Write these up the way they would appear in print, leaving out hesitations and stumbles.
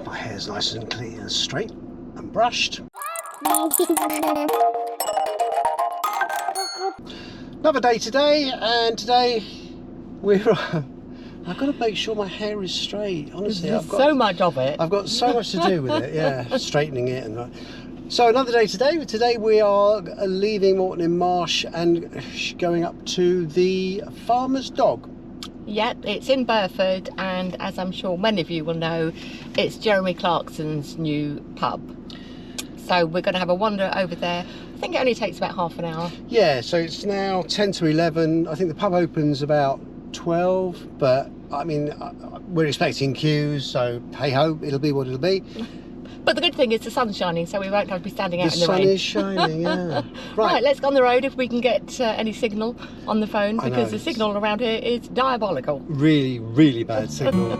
My hair's nice and clean and straight and brushed. Another day today, and today we're I've got to make sure my hair is straight. Honestly, There's so much of it. I've got so much to do with it. Yeah, straightening it and. So another day today. Today we are leaving Morton in Marsh and going up to the Farmer's Dog. Yep, it's in Burford, and as I'm sure many of you will know, it's Jeremy Clarkson's new pub. So we're going to have a wander over there. I think it only takes about half an hour. Yeah, so it's now 10 to 11. I think the pub opens about 12, but I mean, we're expecting queues, so hey ho, it'll be what it'll be. But the good thing is the sun's shining, so we won't have to be standing out in the rain. The sun is shining, yeah. Right, let's go on the road if we can get any signal on the phone, because the signal around here is diabolical. Really, really bad signal.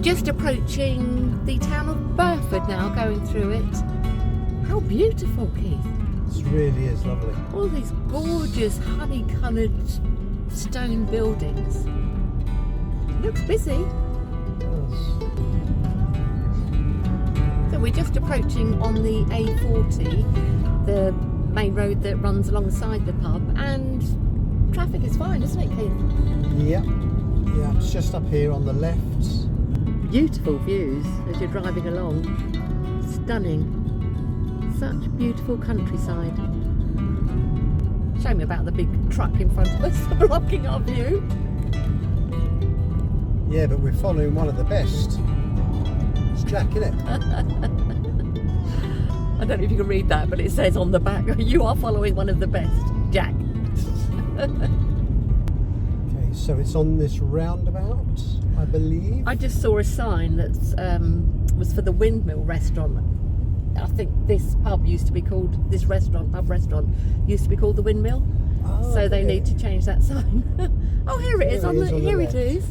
Just approaching the town of Burford now, going through it. How beautiful, Keith. It really is lovely. All these gorgeous honey-coloured stone buildings. Looks busy. So we're just approaching on the A40, the main road that runs alongside the pub, and traffic is fine, isn't it, Keith? Yep. Yeah, it's just up here on the left. Beautiful views as you're driving along. Stunning. Such beautiful countryside. Shame about the big truck in front of us blocking our view. Yeah, but we're following one of the best. It's Jack, isn't it? I don't know if you can read that, but it says on the back, you are following one of the best, Jack. Okay, so it's on this roundabout, I believe. I just saw a sign that was for the Windmill restaurant. I think this pub used to be called, this restaurant, pub restaurant, used to be called the Windmill. Oh, so they need to change that sign. Oh, here it is. Here it is.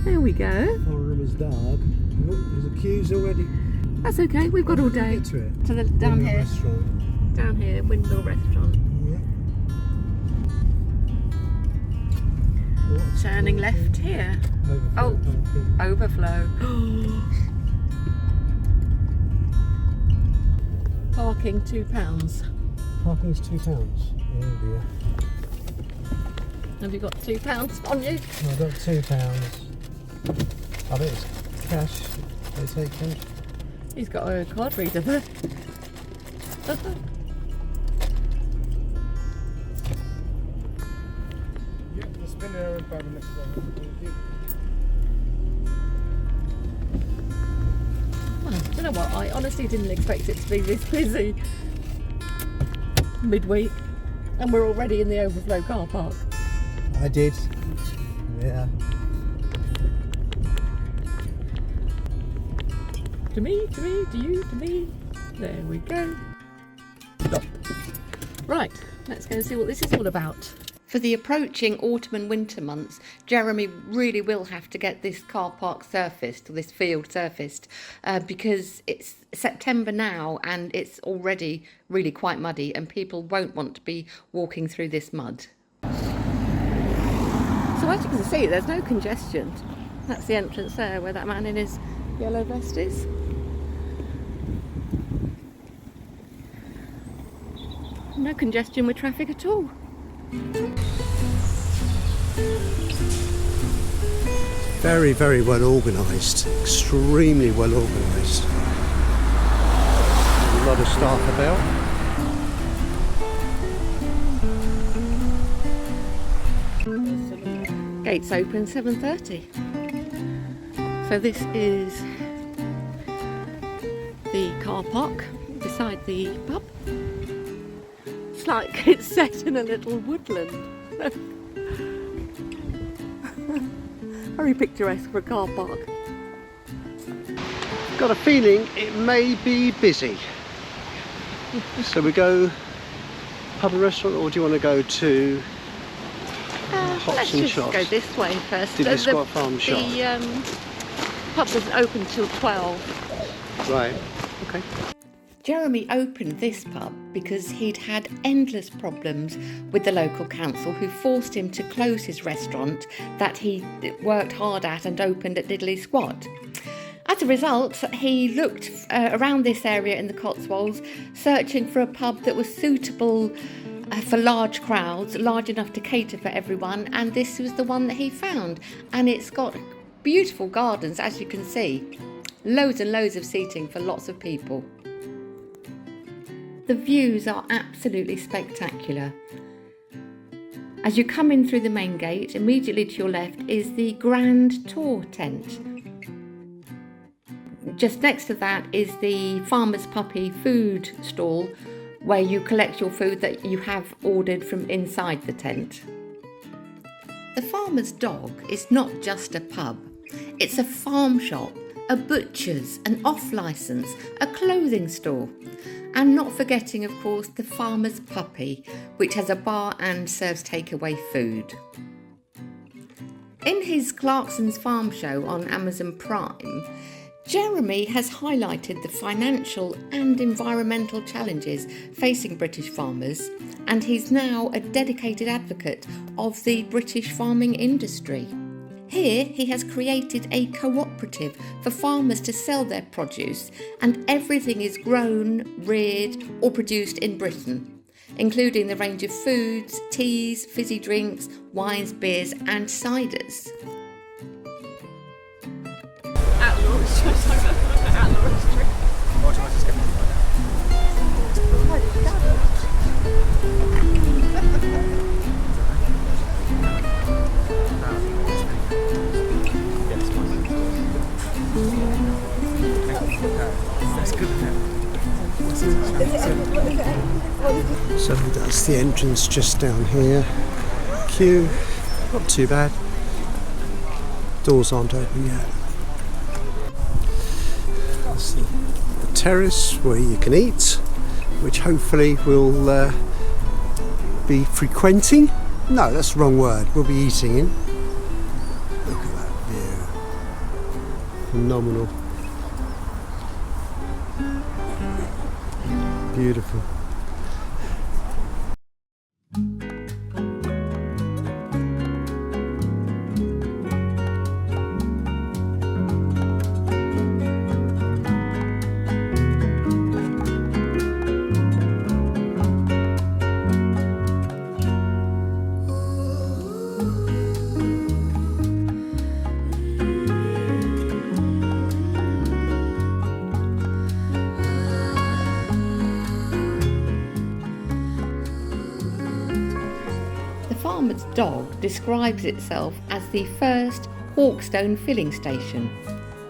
There we go. Forum is dark. Oh, there's a queues already. That's okay. We've got all day. Get to it. To the down Windmill here. Restaurant. Down here, Windmill restaurant. Yeah. Turning left here. Overflow. Parking £2. Parking's £2. Oh dear. Have you got £2 on you? I've got £2. I bet it's cash. They take cash. He's got a card reader there. Yeah, the spinner in 5 minutes. You know what, I honestly didn't expect it to be this busy midweek, and we're already in the overflow car park. I did. Yeah. To me, to you, to me. There we go. Stop. Right, let's go and see what this is all about. For the approaching autumn and winter months, Jeremy really will have to get this car park surfaced, this field surfaced, because it's September now and it's already really quite muddy and people won't want to be walking through this mud. So as you can see, there's no congestion. That's the entrance there where that man in his yellow vest is. No congestion with traffic at all. Very, very well organised. Extremely well organised. A lot of staff about. Gates open 7:30. So this is the car park beside the pub. It's like it's set in a little woodland. Very picturesque for a car park. Got a feeling it may be busy. So we go pub and restaurant, or do you want to go to Let's just shops? go this way first. Diddley Squat Farm shop. The pub doesn't open till 12. Right, okay. Jeremy opened this pub because he'd had endless problems with the local council, who forced him to close his restaurant that he worked hard at and opened at Diddley Squat. As a result, he looked around this area in the Cotswolds, searching for a pub that was suitable for large crowds, large enough to cater for everyone, and this was the one that he found. And it's got beautiful gardens, as you can see. Loads and loads of seating for lots of people. The views are absolutely spectacular. As you come in through the main gate, immediately to your left is the Grand Tour tent. Just next to that is the Farmer's Puppy food stall, where you collect your food that you have ordered from inside the tent. The Farmer's Dog is not just a pub. It's a farm shop, a butcher's, an off-licence, a clothing store. And not forgetting, of course, the Farmer's Puppy, which has a bar and serves takeaway food. In his Clarksons farm show on Amazon Prime, Jeremy has highlighted the financial and environmental challenges facing British farmers, and he's now a dedicated advocate of the British farming industry. Here he has created a cooperative for farmers to sell their produce, and everything is grown, reared or produced in Britain, including the range of foods, teas, fizzy drinks, wines, beers and ciders. So that's the entrance just down here. Queue, not too bad. Doors aren't open yet. That's the terrace where you can eat, which hopefully we'll be frequenting. No, that's the wrong word. We'll be eating in. Look at that view. Phenomenal. Beautiful. Farmer's Dog describes itself as the first Hawkstone filling station.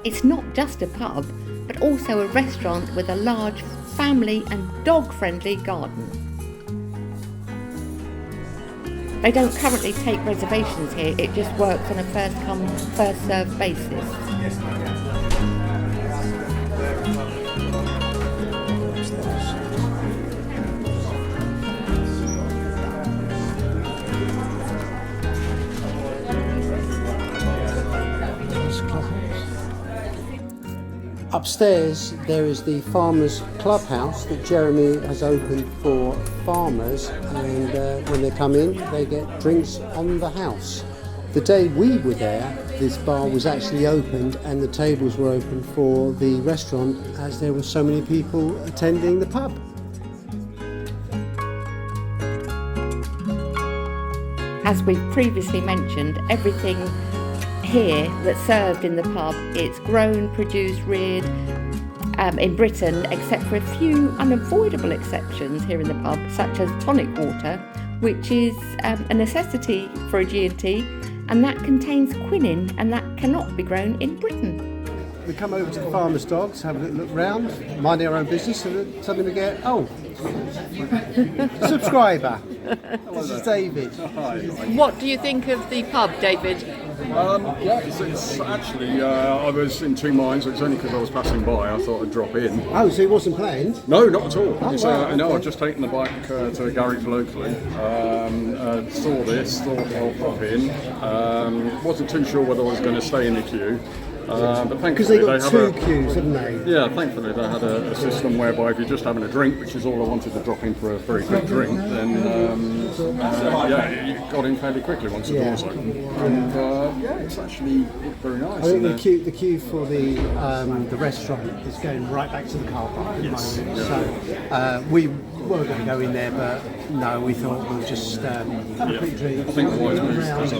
It's not just a pub, but also a restaurant with a large family and dog-friendly garden. They don't currently take reservations here, it just works on a first-come, first-served basis. Upstairs there is the Farmers Clubhouse that Jeremy has opened for farmers, and when they come in they get drinks on the house. The day we were there, this bar was actually opened and the tables were open for the restaurant, as there were so many people attending the pub. As we've previously mentioned, everything here that's served in the pub, it's grown, produced, reared in Britain, except for a few unavoidable exceptions here in the pub, such as tonic water, which is a necessity for a G&T, and that contains quinine, and that cannot be grown in Britain. We come over to the Farmer's Dogs, have a little look round, mind our own business, and then suddenly we get, subscriber. This is David. What do you think of the pub, David? It's actually, I was in two minds. It was only because I was passing by, I thought I'd drop in. Oh, so it wasn't planned? No, not at all. Oh, It's, wow, no, okay. I've just taken the bike to a garage locally. Saw this, thought I'll pop in. Wasn't too sure whether I was going to stay in the queue. But thankfully Because they got have two queues, haven't they? Yeah, thankfully they had a system whereby if you're just having a drink, which is all I wanted to drop in for a very quick drink, then you got in fairly quickly once the doors open. And it's actually very nice. I think the queue for the restaurant is going right back to the car park at the moment. So we were going to go in there, but no, we thought we'll just have a quick drink. I think the wise move because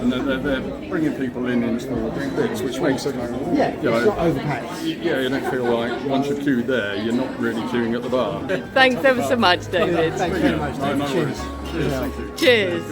and they're bringing people in small bits, which makes it it's not overpacked. Yeah, you don't feel like once you're queued there, you're not really queuing at the bar. Thanks ever so much, David. Thanks very much, David. No Cheers. worries. Cheers. Thank you. Cheers.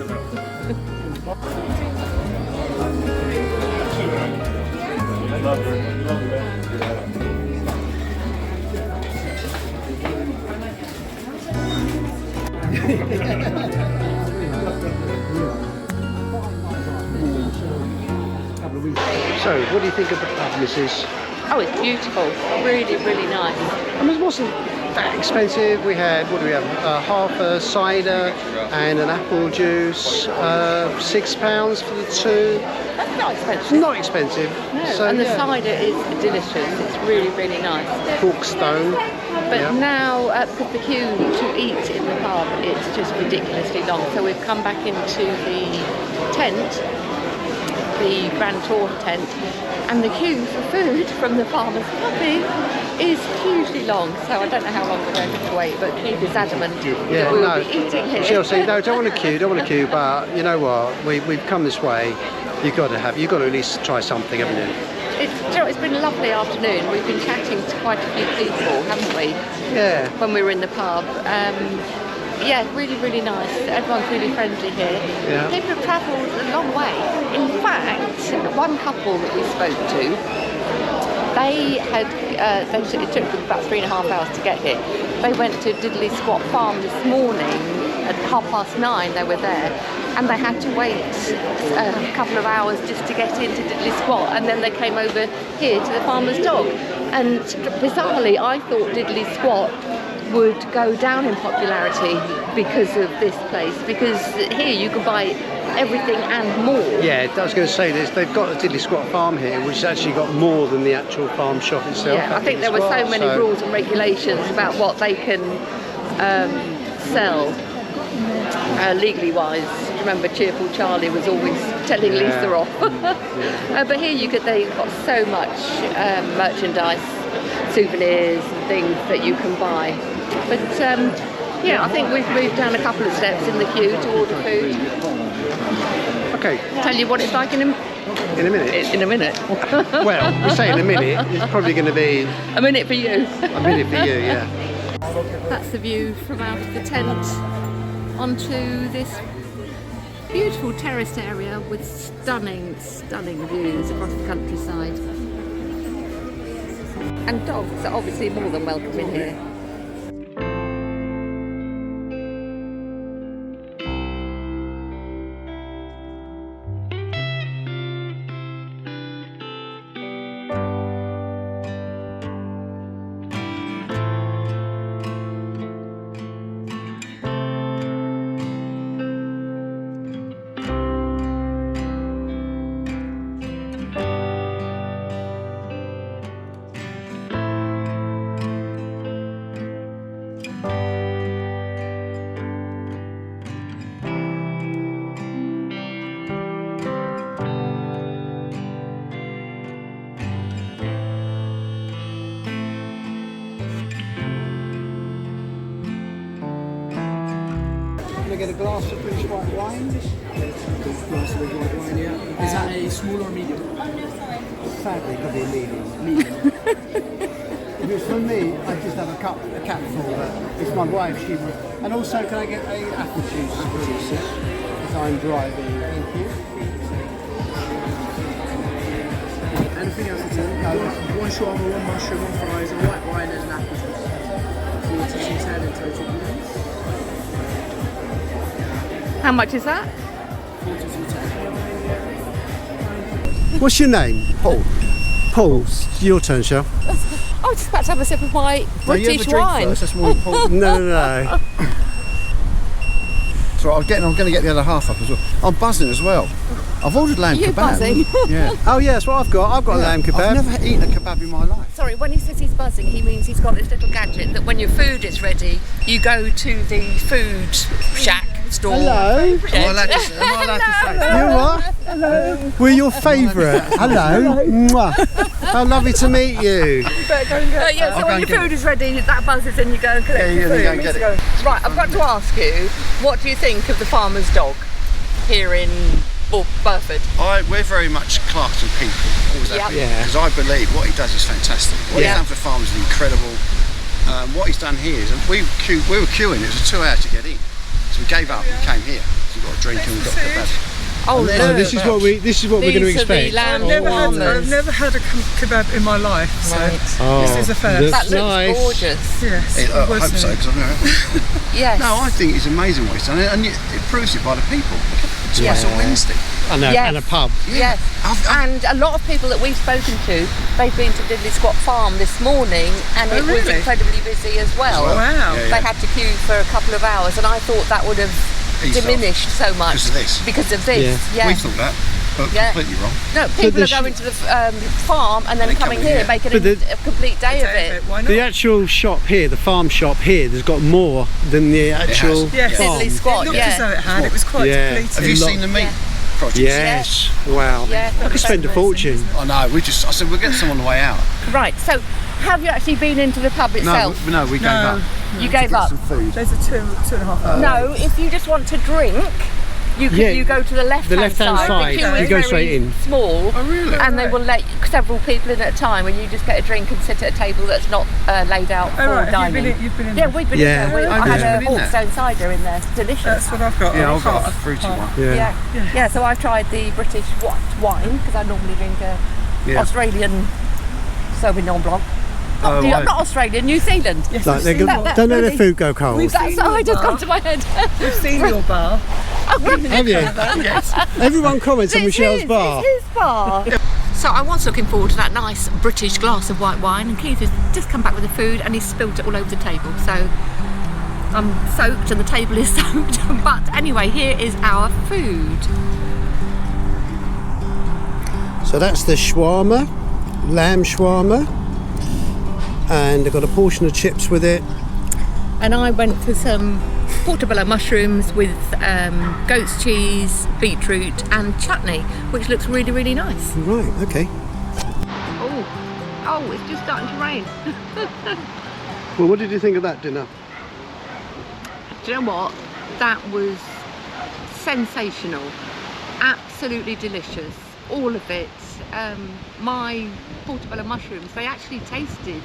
So, what do you think of the pub, Mrs.? Oh, it's beautiful. Really, really nice. I mean, it wasn't that expensive. We had, what do we have? Half a cider and an apple juice. £6 for the two. That's not expensive. It's not expensive. No, So, and the cider is delicious. It's really, really nice. Corkstone. But now, because the queue to eat in the pub, it's just ridiculously long. So we've come back into the tent, the Grand Tour tent, and the queue for food from the farmer's puppy is hugely long. So I don't know how long we're going to have to wait, but Keith is adamant that we'll be eating here. She'll say, no, don't want a queue, but you know what? We've come this way. You've got to at least try something, haven't you? It's been a lovely afternoon. We've been chatting to quite a few people, haven't we? Yeah. When we were in the pub. Really, really nice. Everyone's really friendly here. Yeah. People have travelled a long way. In fact, one couple that we spoke to, they had, it took them about 3.5 hours to get here. They went to Diddley Squat Farm this morning at 9:30. They were there, and they had to wait a couple of hours just to get into Diddley Squat, and then they came over here to the farmer's dog. And bizarrely, I thought Diddley Squat would go down in popularity because of this place, because here you can buy everything and more. Yeah, I was going to say this. They've got a Diddley Squat Farm here, which has actually got more than the actual farm shop itself. Yeah, I think there were so many rules and regulations about what they can sell legally wise. Remember, Cheerful Charlie was always telling Lisa off. But here they've got so much merchandise, souvenirs and things that you can buy. But I think we've moved down a couple of steps in the queue to order food. Okay. Tell you what it's like in a minute. In a minute. Well, we say in a minute. It's probably going to be a minute for you. A minute for you, yeah. That's the view from out of the tent onto this beautiful terraced area with stunning, stunning views across the countryside. And dogs are obviously more than welcome in here. Can I get a glass of British white wine? Glass of white wine, yeah. Is that a small or medium? Sadly, probably a medium. If it's for me, I just have a capful, but it's my wife. She would. And also, can I get a apple juice? Because I'm driving. Thank you. Anything else? One shawarma, one mushroom, one fries, a white wine, and an apple juice. 42.10 in total. How much is that? 42.10. What's your name? Paul. Paul, your turn, Shell. I was just about to have a sip of my British wine. First, that's more important. No. So I'm going to get the other half up as well. I'm buzzing as well. I've ordered lamb You kebab. buzzing? Yeah. Oh yeah, that's what I've got. I've got a lamb kebab. I've never eaten a kebab in my life. Sorry, when he says he's buzzing, he means he's got this little gadget that when your food is ready, you go to the food shack store. Hello. Am I allowed to say? You are? Hello. We're your favourite. Hello. Mwah. How lovely to meet you. Yeah, so I'll go when and your get food is ready, that buzzes and you go and collect your Yeah, food. go and get it. Right, I've got to ask you, what do you think of the farmer's dog here in Burford? We're very much Clarkson people, always have been, Yeah. because I believe what he does is fantastic. What Yeah. he's done for farmers is incredible. What he's done here is, and we were queuing, it was 2 hours to get in. So we gave up and came here. So we got a drink and we got kebab. Oh, And then- look. This is what we're going to These are the expect. lamb I've farmers. never had a kebab in my life, so Oh, this is a first. that's That looks nice. gorgeous. Yes, I hope wasn't so, it? because I've never had it. Yes. No, I think it's amazing what he's done, and it proves it by the people. Twice Yeah. a Wednesday. Yes. And a pub. Yes, and a lot of people that we've spoken to, they've been to Diddley Squat Farm this morning, and Oh, it was really? incredibly busy as well. Well, Wow. yeah, They had to queue for a couple of hours, and I thought that would have Eased off. diminished so much Because of this. Because of this. Yeah. We thought that, but Yeah. completely wrong. No, people the are going to the farm and then And coming coming here, here. making But a complete day of it. Why not? The actual shop here, the farm shop here, there's got more than the actual Yes. farm. Diddley Squat, It looked yeah. as though it had. It was quite Yeah. depleted. Have you lot- seen the meat Yeah. produce? Yes. Wow. Yeah. I could spend a fortune. I know, I said we'll get some on the way out. Right, so have you actually been into the pub itself? No, we gave up. You gave Get up? some food. There's a 2.5 hour. No, if you just want to drink, Yeah, you go to the left-hand left-hand side. The queue You is go very straight in. small, Oh, really? and they will let several people in at a time, and you just get a drink and sit at a table that's not laid out Oh, for right. dining. You've been in Yeah, there? we've been Yeah. in there. Oh, I yeah. had a Been in there? Hawkstone cider in there. It's delicious. That's what I've got. Yeah, on I've got a top. fruity one. Yeah. Yeah, so I've tried the British wine because I normally drink a Yeah. Australian Sauvignon Blanc. Oh, right. Not Australian, New Zealand. Yes, Like, we've they seen go, your- that- don't let their really- food go cold. That's I just come to my head. We've seen your bar. Have you? Everyone comments on Michelle's bar. It's his bar. So I was looking forward to that nice British glass of white wine, and Keith has just come back with the food and he's spilt it all over the table. So I'm soaked and the table is soaked. But anyway, here is our food. So that's the shawarma, lamb shawarma, and they've got a portion of chips with it. And I went for some portobello mushrooms with goat's cheese, beetroot and chutney, which looks really, really nice. Right, okay. Oh, it's just starting to rain. Well, what did you think of that dinner? Do you know what? That was sensational. Absolutely delicious. All of it. My portobello mushrooms, they actually tasted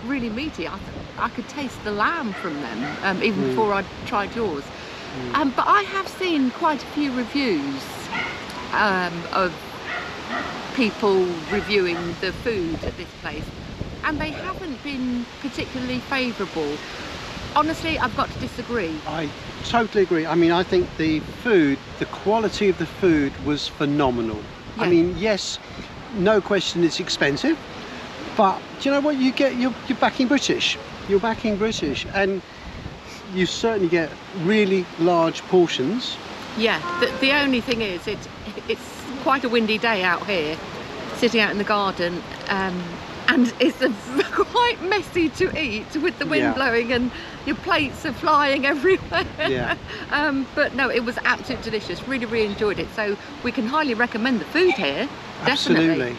really meaty. I could taste the lamb from them, even before I tried yours. But I have seen quite a few reviews of people reviewing the food at this place, and they haven't been particularly favourable. Honestly, I've got to disagree. I totally agree. I mean, I think the food, the quality of the food was phenomenal. I Yeah. mean, yes, no question it's expensive, but do you know what you get? You're backing British. You're backing British, and you certainly get really large portions. Yeah, the only thing is it's quite a windy day out here, sitting out in the garden, and it's quite messy to eat with the wind Yeah. blowing and your plates are flying everywhere. Yeah. But no, it was absolutely delicious. Really, really enjoyed it. So we can highly recommend the food here. Definitely. Absolutely.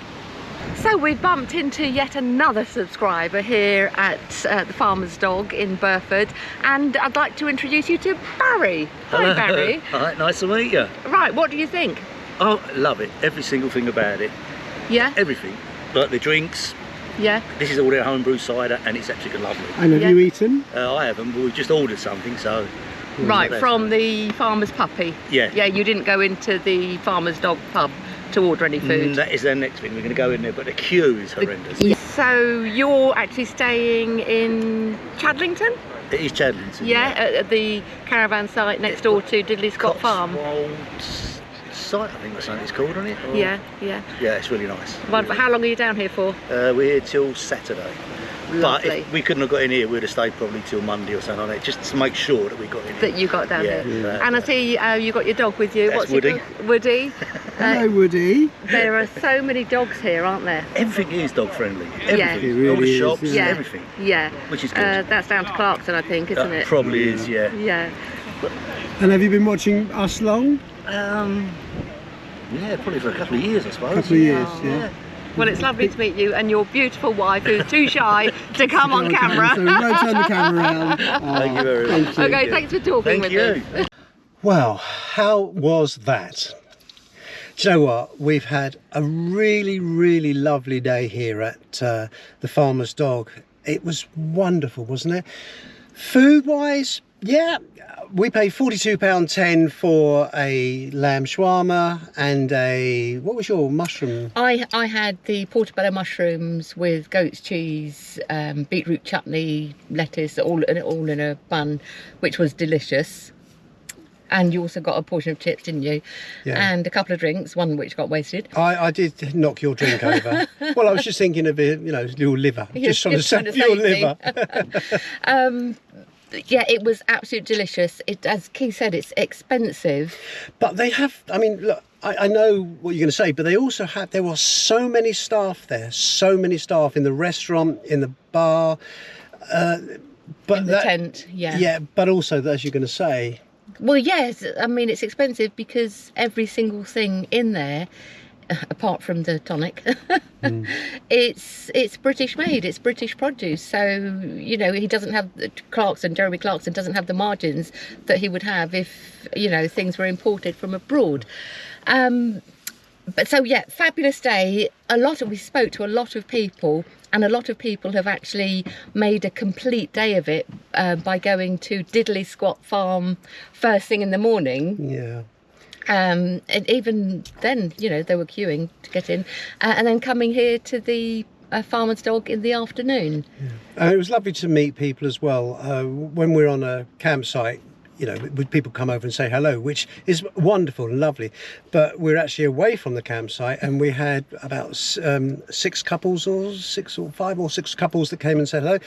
So we've bumped into yet another subscriber here at the Farmer's Dog in Burford, and I'd like to introduce you to Barry. Hi, Barry. Hi, nice to meet you. Right, what do you think? Oh, love it. Every single thing about it. Yeah? Everything. Like the drinks. Yeah? This is all their homebrew cider, and it's absolutely lovely. And have Yeah. you eaten? I haven't, but we just ordered something, so. Right, Not from the Farmer's Puppy? Yeah. Yeah, you didn't go into the Farmer's Dog pub to order any food? That is their next thing. We're going to go in there, but the queue is horrendous. So you're actually staying in Chadlington? It is Chadlington. Yeah, at the caravan site next door to Diddley Scott Farm? Cotswolds site, I think that's what it's called, isn't it? Or- Yeah, yeah. Yeah, it's really nice. Wonderful. How long are you down here for? We're here till Saturday. But Lovely. if we couldn't have got in here, we'd have stayed probably till Monday or something like that, just to make sure that we got in here. That you got down Yeah, here. yeah. And I see you got your dog with you. That's What's Woody. It called? Woody. Hello, Woody. There are so many dogs here, aren't there? Everything is dog friendly. Yeah. Everything. It really All the is, shops, yeah. everything. Yeah. Which is good. That's down to Clarkson, I think, isn't it? Probably is, yeah. Yeah. And have you been watching us long? Yeah, probably for a couple of years, I suppose. A couple of years, yeah. Well, it's lovely to meet you and your beautiful wife, who's too shy to come on camera. So we won't turn the camera around. Thank you very much. Okay, thanks for talking Thank with you. us. Well, how was that? Do you know what? We've had a really, really lovely day here at the Farmer's Dog. It was wonderful, wasn't it? Food-wise, yeah, we paid £42.10 for a lamb shawarma and a, what was your mushroom? I had the portobello mushrooms with goat's cheese, beetroot chutney, lettuce, all in a bun, which was delicious. And you also got a portion of chips, didn't you? Yeah. And a couple of drinks, one which got wasted. I did knock your drink over. Well, I was just thinking of it, you know, your liver. Yes, Just trying to just save your liver. Yeah, it was absolutely delicious. As Keith said, it's expensive. But they have, I mean, look, I know what you're going to say, but they also have, there were so many staff there, so many staff in the restaurant, in the bar. But In the tent, yeah. Yeah, but also, as you're going to say, Well, yes, I mean, it's expensive because every single thing in there, apart from the tonic, it's British made, it's British produce. So, you know, he doesn't have, Jeremy Clarkson doesn't have the margins that he would have if, you know, things were imported from abroad. But so, yeah, fabulous day. We spoke to a lot of people, and a lot of people have actually made a complete day of it by going to Diddley Squat Farm first thing in the morning. yeah. And even then, you know, they were queuing to get in, and then coming here to the Farmer's Dog in the afternoon. It was lovely to meet people as well. When we're on a campsite, you know, people come over and say hello, which is wonderful and lovely. But we're actually away from the campsite, and we had about 6 couples or 5 or 6 couples that came and said hello.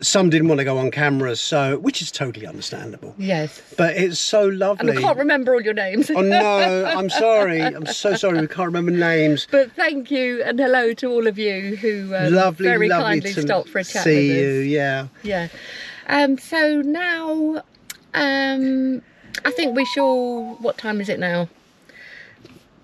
Some didn't want to go on camera, which is totally understandable. Yes. But it's so lovely. And I can't remember all your names. Oh no, I'm sorry. I'm so sorry. We can't remember names. But thank you and hello to all of you who very kindly stopped for a chat with us. See you, yeah. Yeah. So now, I think we shall. What time is it now?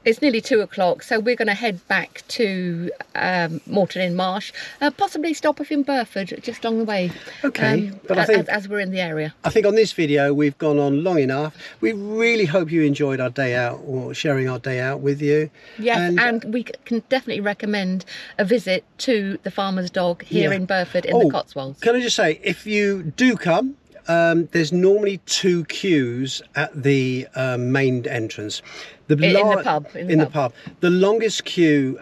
It's nearly 2 o'clock, so we're going to head back to Moreton in Marsh, possibly stop off in Burford just along the way. Okay, but I think as we're in the area. I think on this video we've gone on long enough. We really hope you enjoyed our day out, or sharing our day out with you. Yes, and we can definitely recommend a visit to the Farmer's Dog here in Burford in the Cotswolds. Can I just say, if you do come, there's normally 2 queues at the main entrance. In the pub. The longest queue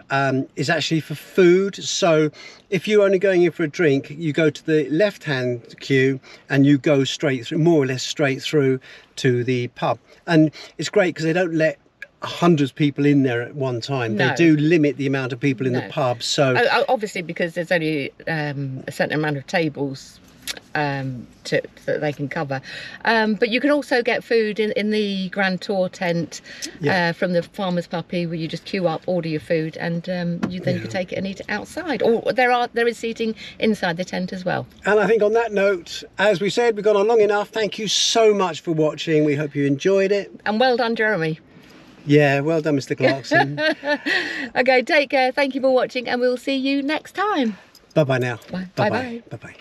is actually for food. So if you're only going in for a drink, you go to the left-hand queue and you go straight through, more or less straight through to the pub. And it's great because they don't let hundreds of people in there at one time. No. They do limit the amount of people in the pub. So obviously, because there's only a certain amount of tables that they can cover, but you can also get food in the Grand Tour tent from the Farmer's Puppy, where you just queue up, order your food, and you can take it and eat it outside, or there is seating inside the tent as well. And I think on that note, as we said, we've gone on long enough. Thank you so much for watching. We hope you enjoyed it, and well done, Jeremy. Yeah, well done, Mr. Clarkson. Okay, take care, thank you for watching, and we'll see you next time. Bye bye now. Bye bye. Bye bye.